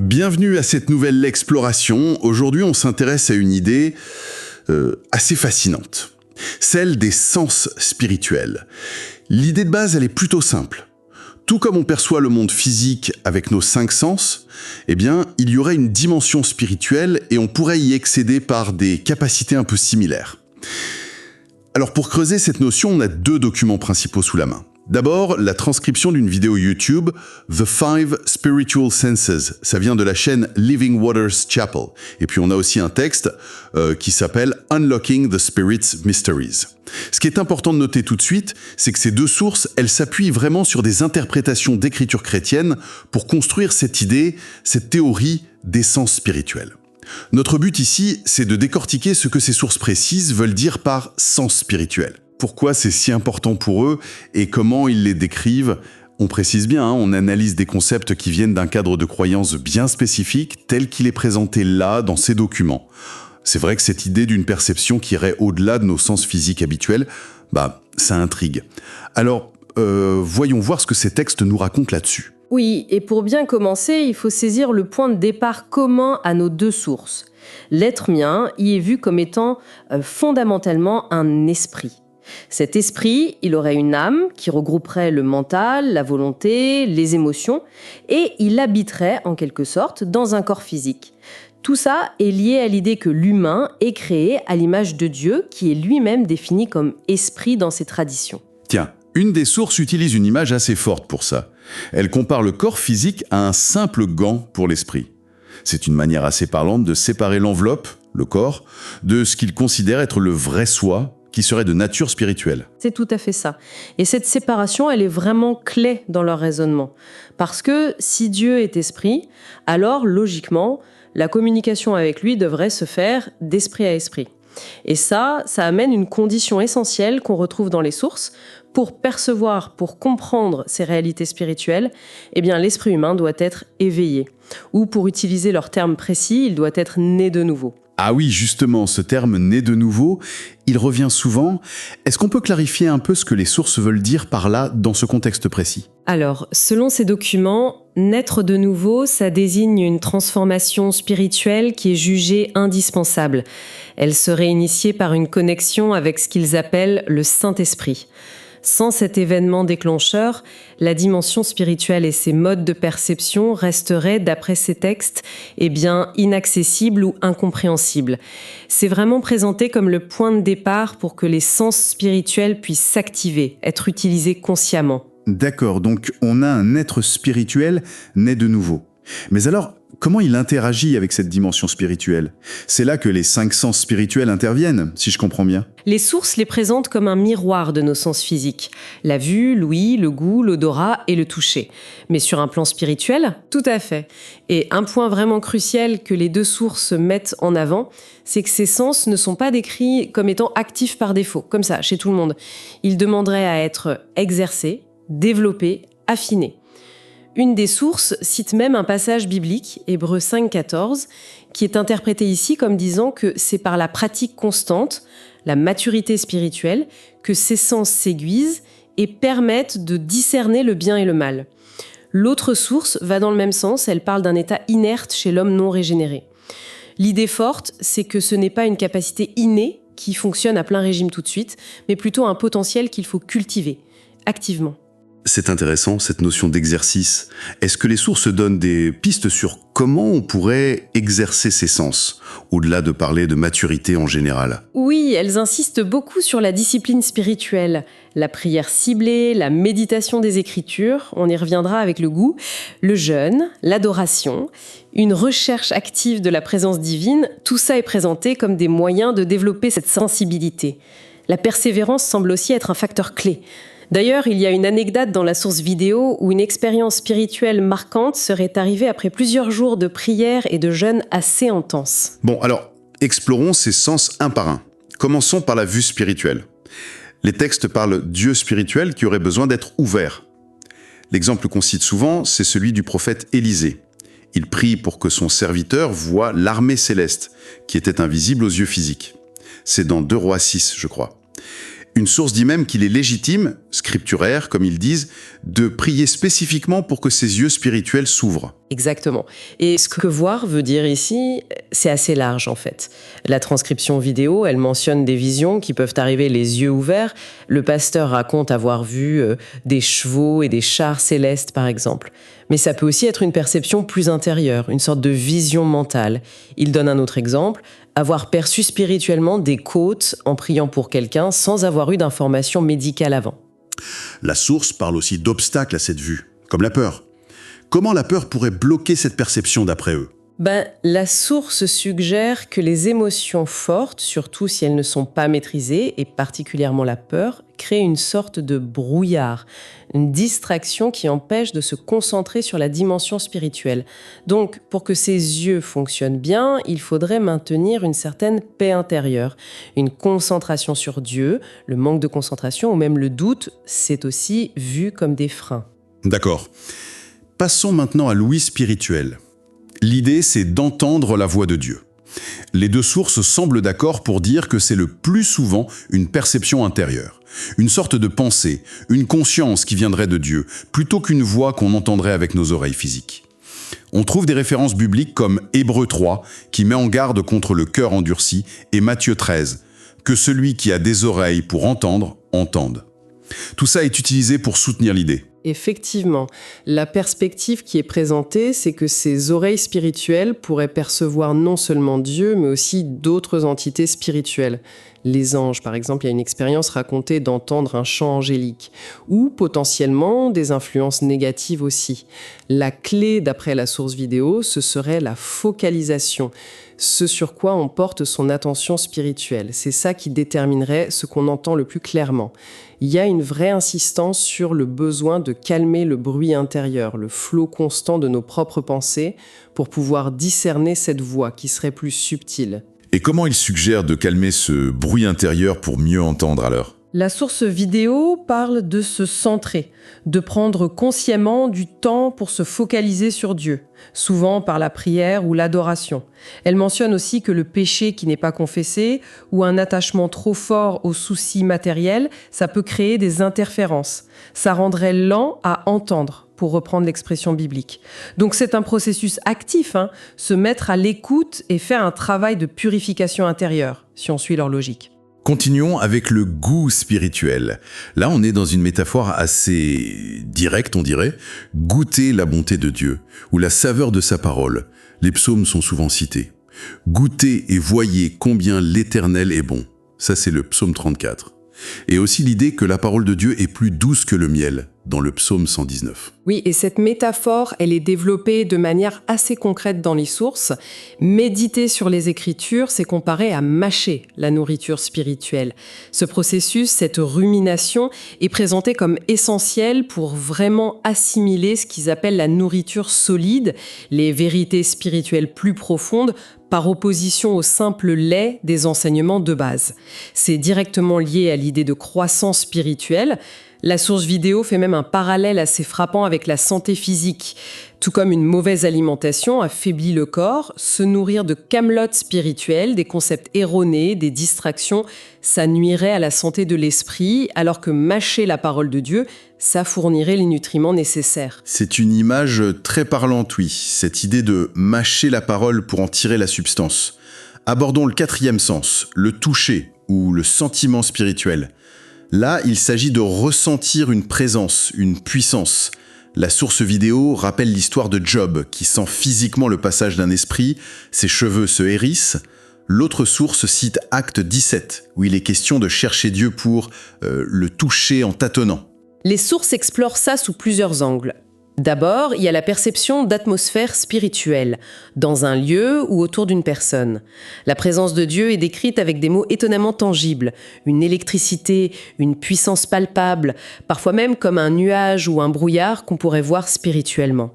Bienvenue à cette nouvelle exploration. Aujourd'hui, on s'intéresse à une idée assez fascinante, celle des sens spirituels. L'idée de base, elle est plutôt simple. Tout comme on perçoit le monde physique avec nos 5 sens, eh bien, il y aurait une dimension spirituelle et on pourrait y accéder par des capacités un peu similaires. Alors pour creuser cette notion, on a 2 documents principaux sous la main. D'abord, la transcription d'une vidéo YouTube, The 5 Spiritual Senses. Ça vient de la chaîne Living Waters Chapel. Et puis on a aussi un texte qui s'appelle Unlocking the Spirit's Mysteries. Ce qui est important de noter tout de suite, c'est que ces 2 sources, elles s'appuient vraiment sur des interprétations d'écriture chrétienne pour construire cette idée, cette théorie des sens spirituels. Notre but ici, c'est de décortiquer ce que ces sources précises veulent dire par sens spirituel. Pourquoi c'est si important pour eux et comment ils les décrivent. On précise bien, on analyse des concepts qui viennent d'un cadre de croyance bien spécifique tel qu'il est présenté là dans ces documents. C'est vrai que cette idée d'une perception qui irait au-delà de nos sens physiques habituels, ça intrigue. Alors, voyons voir ce que ces textes nous racontent là-dessus. Oui, et pour bien commencer, il faut saisir le point de départ commun à nos 2 sources. L'être mien y est vu comme étant fondamentalement un esprit. Cet esprit, il aurait une âme qui regrouperait le mental, la volonté, les émotions, et il habiterait en quelque sorte dans un corps physique. Tout ça est lié à l'idée que l'humain est créé à l'image de Dieu, qui est lui-même défini comme esprit dans ses traditions. Tiens, une des sources utilise une image assez forte pour ça. Elle compare le corps physique à un simple gant pour l'esprit. C'est une manière assez parlante de séparer l'enveloppe, le corps, de ce qu'il considère être le vrai soi, qui serait de nature spirituelle. C'est tout à fait ça. Et cette séparation, elle est vraiment clé dans leur raisonnement. Parce que si Dieu est esprit, alors logiquement, la communication avec lui devrait se faire d'esprit à esprit. Et ça amène une condition essentielle qu'on retrouve dans les sources. Pour percevoir, pour comprendre ces réalités spirituelles, eh bien l'esprit humain doit être éveillé. Ou pour utiliser leur terme précis, il doit être né de nouveau. Ah oui, justement, ce terme « né de nouveau », il revient souvent. Est-ce qu'on peut clarifier un peu ce que les sources veulent dire par là, dans ce contexte précis ? Alors, selon ces documents, naître de nouveau, ça désigne une transformation spirituelle qui est jugée indispensable. Elle serait initiée par une connexion avec ce qu'ils appellent le Saint-Esprit. Sans cet événement déclencheur, la dimension spirituelle et ses modes de perception resteraient, d'après ces textes, inaccessibles ou incompréhensibles. C'est vraiment présenté comme le point de départ pour que les sens spirituels puissent s'activer, être utilisés consciemment. D'accord, donc on a un être spirituel né de nouveau. Mais alors, comment il interagit avec cette dimension spirituelle ? C'est là que les 5 sens spirituels interviennent, si je comprends bien. Les sources les présentent comme un miroir de nos sens physiques. La vue, l'ouïe, le goût, l'odorat et le toucher. Mais sur un plan spirituel, tout à fait. Et un point vraiment crucial que les 2 sources mettent en avant, c'est que ces sens ne sont pas décrits comme étant actifs par défaut, comme ça, chez tout le monde. Ils demanderaient à être exercés, développés, affinés. Une des sources cite même un passage biblique, Hébreux 5,14, qui est interprété ici comme disant que c'est par la pratique constante, la maturité spirituelle, que ces sens s'aiguisent et permettent de discerner le bien et le mal. L'autre source va dans le même sens, elle parle d'un état inerte chez l'homme non régénéré. L'idée forte, c'est que ce n'est pas une capacité innée qui fonctionne à plein régime tout de suite, mais plutôt un potentiel qu'il faut cultiver, activement. C'est intéressant, cette notion d'exercice. Est-ce que les sources donnent des pistes sur comment on pourrait exercer ces sens, au-delà de parler de maturité en général ? Oui, elles insistent beaucoup sur la discipline spirituelle, la prière ciblée, la méditation des Écritures, on y reviendra avec le goût, le jeûne, l'adoration, une recherche active de la présence divine, tout ça est présenté comme des moyens de développer cette sensibilité. La persévérance semble aussi être un facteur clé. D'ailleurs, il y a une anecdote dans la source vidéo où une expérience spirituelle marquante serait arrivée après plusieurs jours de prière et de jeûne assez intenses. Bon, alors, explorons ces sens un par un. Commençons par la vue spirituelle. Les textes parlent Dieu spirituel qui aurait besoin d'être ouvert. L'exemple qu'on cite souvent, c'est celui du prophète Élisée. Il prie pour que son serviteur voie l'armée céleste, qui était invisible aux yeux physiques. C'est dans 2 Rois 6, je crois. Une source dit même qu'il est légitime, scripturaire comme ils disent, de prier spécifiquement pour que ses yeux spirituels s'ouvrent. Exactement. Et ce que voir veut dire ici, c'est assez large en fait. La transcription vidéo, elle mentionne des visions qui peuvent arriver les yeux ouverts. Le pasteur raconte avoir vu des chevaux et des chars célestes par exemple. Mais ça peut aussi être une perception plus intérieure, une sorte de vision mentale. Il donne un autre exemple, avoir perçu spirituellement des côtes en priant pour quelqu'un sans avoir eu d'informations médicales avant. La source parle aussi d'obstacles à cette vue, comme la peur. Comment la peur pourrait bloquer cette perception d'après eux ? La source suggère que les émotions fortes, surtout si elles ne sont pas maîtrisées, et particulièrement la peur, créent une sorte de brouillard, une distraction qui empêche de se concentrer sur la dimension spirituelle. Donc, pour que ces yeux fonctionnent bien, il faudrait maintenir une certaine paix intérieure, une concentration sur Dieu. Le manque de concentration ou même le doute, c'est aussi vu comme des freins. D'accord. Passons maintenant à l'ouïe spirituelle. L'idée, c'est d'entendre la voix de Dieu. Les deux sources semblent d'accord pour dire que c'est le plus souvent une perception intérieure, une sorte de pensée, une conscience qui viendrait de Dieu, plutôt qu'une voix qu'on entendrait avec nos oreilles physiques. On trouve des références bibliques comme Hébreux 3, qui met en garde contre le cœur endurci, et Matthieu 13, que celui qui a des oreilles pour entendre, entende. Tout ça est utilisé pour soutenir l'idée. Effectivement, la perspective qui est présentée, c'est que ces oreilles spirituelles pourraient percevoir non seulement Dieu, mais aussi d'autres entités spirituelles. Les anges, par exemple, il y a une expérience racontée d'entendre un chant angélique, ou potentiellement des influences négatives aussi. La clé, d'après la source vidéo, ce serait la focalisation, ce sur quoi on porte son attention spirituelle. C'est ça qui déterminerait ce qu'on entend le plus clairement. Il y a une vraie insistance sur le besoin de calmer le bruit intérieur, le flot constant de nos propres pensées, pour pouvoir discerner cette voix qui serait plus subtile. Et comment il suggère de calmer ce bruit intérieur pour mieux entendre alors ? La source vidéo parle de se centrer, de prendre consciemment du temps pour se focaliser sur Dieu, souvent par la prière ou l'adoration. Elle mentionne aussi que le péché qui n'est pas confessé ou un attachement trop fort aux soucis matériels, ça peut créer des interférences. Ça rendrait lent à entendre, pour reprendre l'expression biblique. Donc c'est un processus actif, se mettre à l'écoute et faire un travail de purification intérieure, si on suit leur logique. Continuons avec le goût spirituel. Là, on est dans une métaphore assez directe, on dirait. Goûter la bonté de Dieu, ou la saveur de sa parole. Les psaumes sont souvent cités. Goûtez et voyez combien l'Éternel est bon. Ça, c'est le psaume 34. Et aussi l'idée que la parole de Dieu est plus douce que le miel, dans le psaume 119. Oui, et cette métaphore, elle est développée de manière assez concrète dans les sources. Méditer sur les Écritures, c'est comparé à mâcher la nourriture spirituelle. Ce processus, cette rumination, est présenté comme essentiel pour vraiment assimiler ce qu'ils appellent la nourriture solide, les vérités spirituelles plus profondes, par opposition au simple lait des enseignements de base. C'est directement lié à l'idée de croissance spirituelle. La source vidéo fait même un parallèle assez frappant avec la santé physique. Tout comme une mauvaise alimentation affaiblit le corps, se nourrir de camelotes spirituelles, des concepts erronés, des distractions, ça nuirait à la santé de l'esprit, alors que mâcher la parole de Dieu, ça fournirait les nutriments nécessaires. C'est une image très parlante, oui, cette idée de mâcher la parole pour en tirer la substance. Abordons le quatrième sens, le toucher ou le sentiment spirituel. Là, il s'agit de ressentir une présence, une puissance. La source vidéo rappelle l'histoire de Job, qui sent physiquement le passage d'un esprit, ses cheveux se hérissent. L'autre source cite Acte 17, où il est question de chercher Dieu pour le toucher en tâtonnant. Les sources explorent ça sous plusieurs angles. D'abord, il y a la perception d'atmosphère spirituelle, dans un lieu ou autour d'une personne. La présence de Dieu est décrite avec des mots étonnamment tangibles, une électricité, une puissance palpable, parfois même comme un nuage ou un brouillard qu'on pourrait voir spirituellement.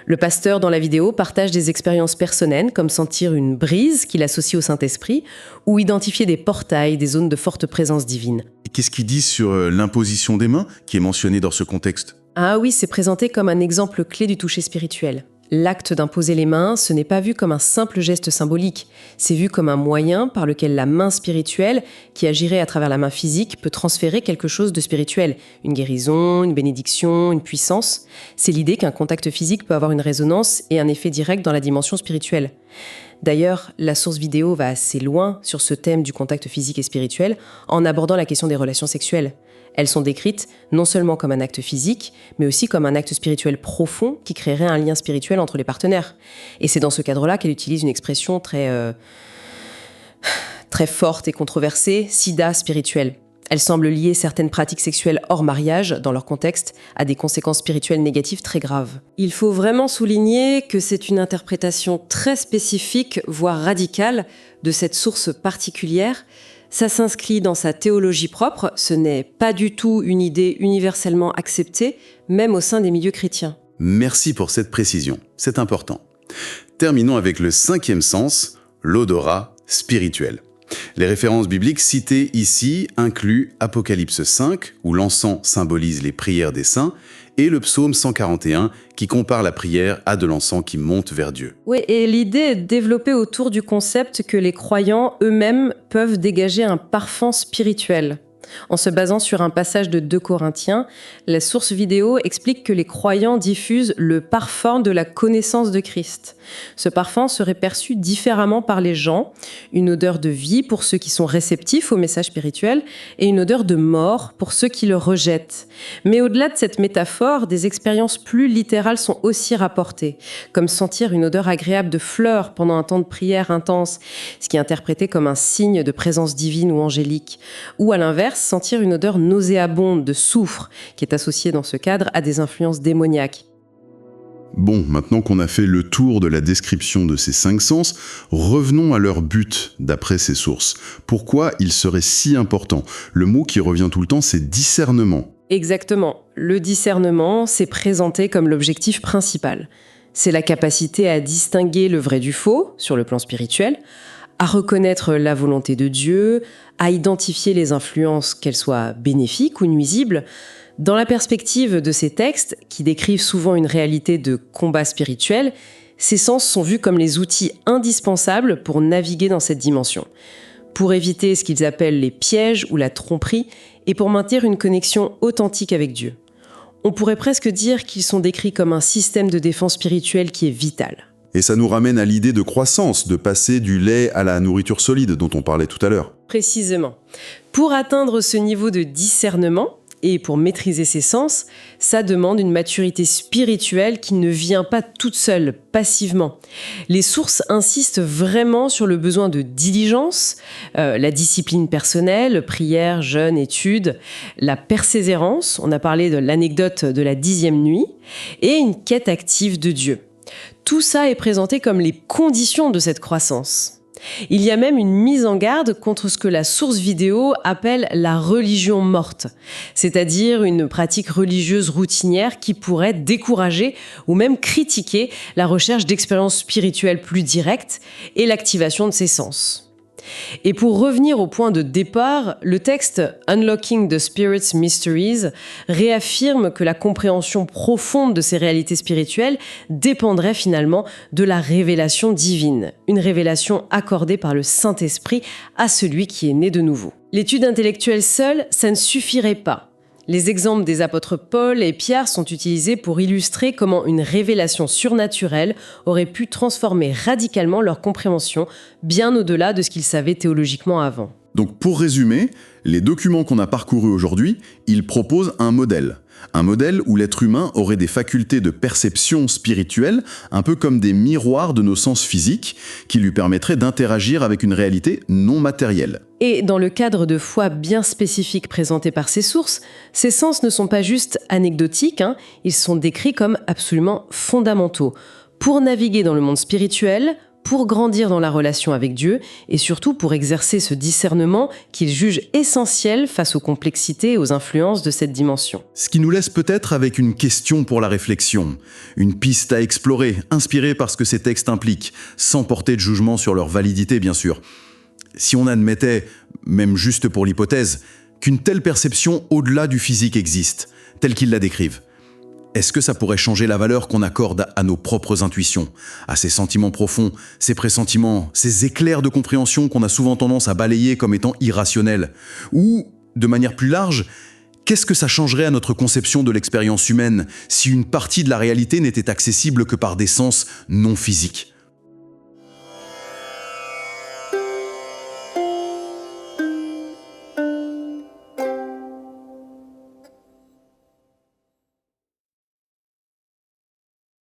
Le pasteur dans la vidéo partage des expériences personnelles, comme sentir une brise qu'il associe au Saint-Esprit, ou identifier des portails, des zones de forte présence divine. Et qu'est-ce qu'il dit sur l'imposition des mains, qui est mentionnée dans ce contexte ? Ah oui, c'est présenté comme un exemple clé du toucher spirituel. L'acte d'imposer les mains, ce n'est pas vu comme un simple geste symbolique, c'est vu comme un moyen par lequel la main spirituelle, qui agirait à travers la main physique, peut transférer quelque chose de spirituel, une guérison, une bénédiction, une puissance. C'est l'idée qu'un contact physique peut avoir une résonance et un effet direct dans la dimension spirituelle. D'ailleurs, la source vidéo va assez loin sur ce thème du contact physique et spirituel en abordant la question des relations sexuelles. Elles sont décrites non seulement comme un acte physique, mais aussi comme un acte spirituel profond qui créerait un lien spirituel entre les partenaires. Et c'est dans ce cadre-là qu'elle utilise une expression très forte et controversée, sida spirituel. Elle semble lier certaines pratiques sexuelles hors mariage, dans leur contexte, à des conséquences spirituelles négatives très graves. Il faut vraiment souligner que c'est une interprétation très spécifique, voire radicale, de cette source particulière. Ça s'inscrit dans sa théologie propre, ce n'est pas du tout une idée universellement acceptée, même au sein des milieux chrétiens. Merci pour cette précision, c'est important. Terminons avec le 5e sens, l'odorat spirituel. Les références bibliques citées ici incluent Apocalypse 5, où l'encens symbolise les prières des saints, et le psaume 141, qui compare la prière à de l'encens qui monte vers Dieu. Oui, et l'idée est développée autour du concept que les croyants eux-mêmes peuvent dégager un parfum spirituel. En se basant sur un passage de 2 Corinthiens, la source vidéo explique que les croyants diffusent le parfum de la connaissance de Christ. Ce parfum serait perçu différemment par les gens, une odeur de vie pour ceux qui sont réceptifs au message spirituel et une odeur de mort pour ceux qui le rejettent. Mais au-delà de cette métaphore, des expériences plus littérales sont aussi rapportées, comme sentir une odeur agréable de fleurs pendant un temps de prière intense, ce qui est interprété comme un signe de présence divine ou angélique, ou à l'inverse, sentir une odeur nauséabonde de soufre, qui est associée dans ce cadre à des influences démoniaques. Bon, maintenant qu'on a fait le tour de la description de ces 5 sens, revenons à leur but d'après ces sources. Pourquoi il serait si important? Le mot qui revient tout le temps, c'est discernement. Exactement. Le discernement, c'est présenté comme l'objectif principal. C'est la capacité à distinguer le vrai du faux, sur le plan spirituel, à reconnaître la volonté de Dieu, à identifier les influences, qu'elles soient bénéfiques ou nuisibles. Dans la perspective de ces textes, qui décrivent souvent une réalité de combat spirituel, ces sens sont vus comme les outils indispensables pour naviguer dans cette dimension, pour éviter ce qu'ils appellent les pièges ou la tromperie, et pour maintenir une connexion authentique avec Dieu. On pourrait presque dire qu'ils sont décrits comme un système de défense spirituelle qui est vital. Et ça nous ramène à l'idée de croissance, de passer du lait à la nourriture solide dont on parlait tout à l'heure. Précisément. Pour atteindre ce niveau de discernement, et pour maîtriser ses sens, ça demande une maturité spirituelle qui ne vient pas toute seule, passivement. Les sources insistent vraiment sur le besoin de diligence, la discipline personnelle, prière, jeûne, étude, la persévérance, on a parlé de l'anecdote de la 10e nuit, et une quête active de Dieu. Tout ça est présenté comme les conditions de cette croissance. Il y a même une mise en garde contre ce que la source vidéo appelle la religion morte, c'est-à-dire une pratique religieuse routinière qui pourrait décourager ou même critiquer la recherche d'expériences spirituelles plus directes et l'activation de ses sens. Et pour revenir au point de départ, le texte Unlocking the Spirit's Mysteries réaffirme que la compréhension profonde de ces réalités spirituelles dépendrait finalement de la révélation divine, une révélation accordée par le Saint-Esprit à celui qui est né de nouveau. L'étude intellectuelle seule, ça ne suffirait pas. Les exemples des apôtres Paul et Pierre sont utilisés pour illustrer comment une révélation surnaturelle aurait pu transformer radicalement leur compréhension, bien au-delà de ce qu'ils savaient théologiquement avant. Donc pour résumer, les documents qu'on a parcourus aujourd'hui, ils proposent un modèle. Un modèle où l'être humain aurait des facultés de perception spirituelle, un peu comme des miroirs de nos sens physiques, qui lui permettraient d'interagir avec une réalité non matérielle. Et dans le cadre de foi bien spécifique présenté par ces sources, ces sens ne sont pas juste anecdotiques, ils sont décrits comme absolument fondamentaux pour naviguer dans le monde spirituel, pour grandir dans la relation avec Dieu et surtout pour exercer ce discernement qu'il juge essentiel face aux complexités et aux influences de cette dimension. Ce qui nous laisse peut-être avec une question pour la réflexion, une piste à explorer, inspirée par ce que ces textes impliquent, sans porter de jugement sur leur validité bien sûr. Si on admettait, même juste pour l'hypothèse, qu'une telle perception au-delà du physique existe, telle qu'ils la décrivent, Est-ce que ça pourrait changer la valeur qu'on accorde à nos propres intuitions, à ces sentiments profonds, ces pressentiments, ces éclairs de compréhension qu'on a souvent tendance à balayer comme étant irrationnels? Ou, de manière plus large, qu'est-ce que ça changerait à notre conception de l'expérience humaine si une partie de la réalité n'était accessible que par des sens non physiques?